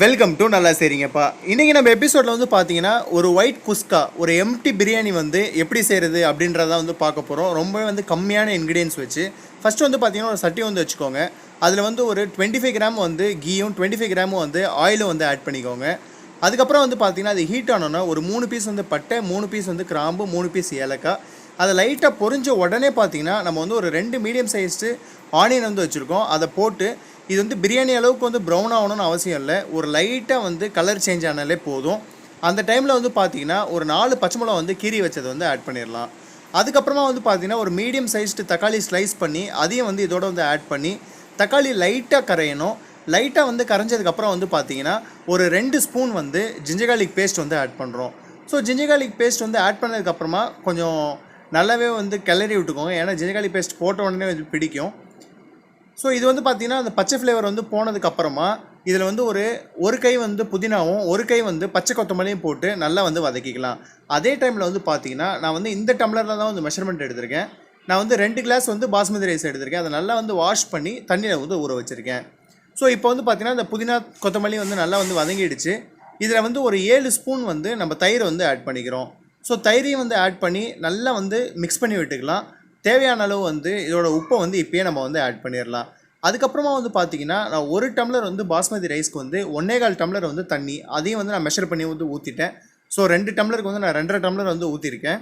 Welcome to Nallaseiringappa. இன்றைக்கி நம்ம எபிசோடில் வந்து பார்த்தீங்கன்னா ஒரு ஒயிட் குஸ்கா ஒரு எம்டி பிரியாணி வந்து எப்படி செய்கிறது அப்படின்றத வந்து பார்க்க போகிறோம். ரொம்பவே வந்து கம்மியான இன்க்ரீடியன்ஸ் வச்சு ஃபஸ்ட்டு வந்து பார்த்தீங்கன்னா ஒரு சட்டி வந்து வச்சுக்கோங்க. அதில் வந்து ஒரு 25 கிராம் வந்து கீயும் 25 கிராமும் வந்து ஆயிலும் வந்து ஆட் பண்ணிக்கோங்க. அதுக்கப்புறம் வந்து பார்த்தீங்கன்னா அது ஹீட் ஆனோன்னா ஒரு 3 பீஸ் வந்து பட்டை, 3 பீஸ் வந்து கிராம்பு, 3 பீஸ் ஏலக்காய். அதை லைட்டாக பொரிஞ்ச உடனே பார்த்தீங்கன்னா நம்ம வந்து ஒரு 2 மீடியம் சைஸ்டு ஆனியன் வந்து வச்சுருக்கோம். அதை போட்டு இது வந்து பிரியாணி அளவுக்கு வந்து ப்ரௌன் ஆகணும்னு அவசியம் இல்லை, ஒரு லைட்டாக வந்து கலர் சேஞ்ச் ஆனாலே போதும். அந்த டைமில் வந்து பார்த்தீங்கன்னா ஒரு 4 பச்சை மிளகா வந்து கீரி வச்சதை வந்து ஆட் பண்ணிடலாம். அதுக்கப்புறமா வந்து பார்த்தீங்கன்னா ஒரு மீடியம் சைஸ்டு தக்காளி ஸ்லைஸ் பண்ணி அதையும் வந்து இதோட வந்து ஆட் பண்ணி தக்காளி லைட்டாக கரையணும். லைட்டாக வந்து கரைஞ்சதுக்கப்புறம் வந்து பார்த்தீங்கன்னா ஒரு 2 ஸ்பூன் வந்து ஜிஞ்சர் கார்லிக் பேஸ்ட் வந்து ஆட் பண்ணுறோம். ஸோ ஜிஞ்சர் கார்லிக் பேஸ்ட் வந்து ஆட் பண்ணதுக்கப்புறமா கொஞ்சம் நல்லாவே வந்து கிளறி விட்டுக்கோங்க, ஏன்னா ஜிஞ்சர் கார்லிக் பேஸ்ட் போட்ட உடனே வந்து பிடிக்கும். ஸோ இது வந்து பார்த்திங்கன்னா அந்த பச்சை ஃப்ளேவர் வந்து போனதுக்கப்புறமா இதில் வந்து ஒரு கை வந்து புதினாவும் ஒரு கை வந்து பச்சை கொத்தமல்லியும் போட்டு நல்லா வந்து வதக்கிக்கலாம். அதே டைமில் வந்து பார்த்திங்கன்னா நான் வந்து இந்த டம்ளரில் தான் வந்து மெஷர்மெண்ட் எடுத்திருக்கேன். நான் வந்து 2 கிளாஸ் வந்து பாஸ்மதி ரைஸ் எடுத்திருக்கேன். அதை நல்லா வந்து வாஷ் பண்ணி தண்ணியில் வந்து ஊற வச்சுருக்கேன். ஸோ இப்போ வந்து பார்த்திங்கன்னா இந்த புதினா கொத்தமல்லி வந்து நல்லா வந்து வதங்கிடுச்சு. இதில் வந்து ஒரு 7 ஸ்பூன் வந்து நம்ம தயிர் வந்து ஆட் பண்ணிக்கிறோம். ஸோ தயிரையும் வந்து ஆட் பண்ணி நல்லா வந்து மிக்ஸ் பண்ணி விட்டுக்கலாம். தேவையான அளவு வந்து இதோட உப்பை வந்து இப்போயே நம்ம வந்து ஆட் பண்ணிடலாம். அதுக்கப்புறமா வந்து பார்த்திங்கன்னா நான் 1 டம்ளர் வந்து பாஸ்மதி ரைஸ்க்கு வந்து 1.25 டம்ளர் வந்து தண்ணி, அதையும் வந்து நான் மெஷர் பண்ணி வந்து ஊற்றிட்டேன். ஸோ 2 டம்ளருக்கு வந்து நான் 2.5 டம்ளர் வந்து ஊற்றிருக்கேன்.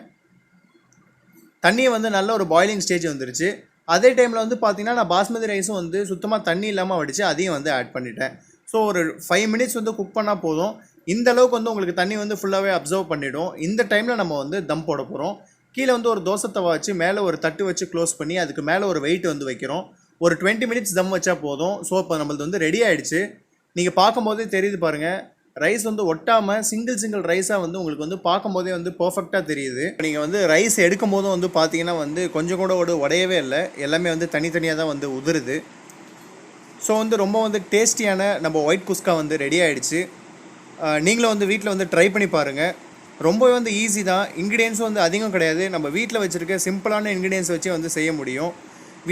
தண்ணியை வந்து நல்ல ஒரு பாயிலிங் ஸ்டேஜ் வந்துருச்சு. அதே டைமில் வந்து பார்த்திங்கன்னா நான் பாஸ்மதி ரைஸும் வந்து சுத்தமாக தண்ணி இல்லாமல் வடித்து அதையும் வந்து ஆட் பண்ணிட்டேன். ஸோ ஒரு 5 மினிட்ஸ் வந்து குக் பண்ணால் போதும். இந்த அளவுக்கு வந்து உங்களுக்கு தண்ணி வந்து ஃபுல்லாகவே அப்சர்வ் பண்ணிவிடும். இந்த டைமில் நம்ம வந்து தம் போட போகிறோம். கீழே வந்து ஒரு தோசை தவா வச்சு மேலே ஒரு தட்டு வச்சு க்ளோஸ் பண்ணி அதுக்கு மேலே ஒரு வெயிட் வந்து வைக்கிறோம். ஒரு 20 மினிட்ஸ் தம் வச்சா போதும். ஸோ இப்போ நம்மளது வந்து ரெடி ஆகிடுச்சு. நீங்கள் பார்க்கும்போதே தெரியுது பாருங்கள், ரைஸ் வந்து ஒட்டாமல் சிங்கிள் ரைஸாக வந்து உங்களுக்கு வந்து பார்க்கும்போதே வந்து பர்ஃபெக்டாக தெரியுது. நீங்கள் வந்து ரைஸ் எடுக்கும் போதும் வந்து பார்த்தீங்கன்னா வந்து கொஞ்சம் கூட உடையவே இல்லை, எல்லாமே வந்து தனித்தனியாக தான் வந்து உதிருது. ஸோ வந்து ரொம்ப வந்து டேஸ்டியான நம்ம ஒயிட் குஸ்கா வந்து ரெடி ஆகிடுச்சு. நீங்களும் வந்து வீட்டில் வந்து ட்ரை பண்ணி பாருங்கள். ரொம்பவே வந்து ஈஸி தான். இன்க்ரீடியன்ஸும் வந்து அதிகம் கிடையாது. நம்ம வீட்டில் வச்சுருக்க சிம்பிளான இன்க்ரீடியன்ஸ் வச்சு வந்து செய்ய முடியும்.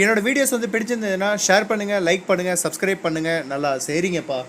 என்னோடய வீடியோஸ் வந்து பிடிச்சிருந்ததுன்னா ஷேர் பண்ணுங்கள், லைக் பண்ணுங்கள், சப்ஸ்கிரைப் பண்ணுங்கள். நல்லா செய்கிறீங்கப்பா.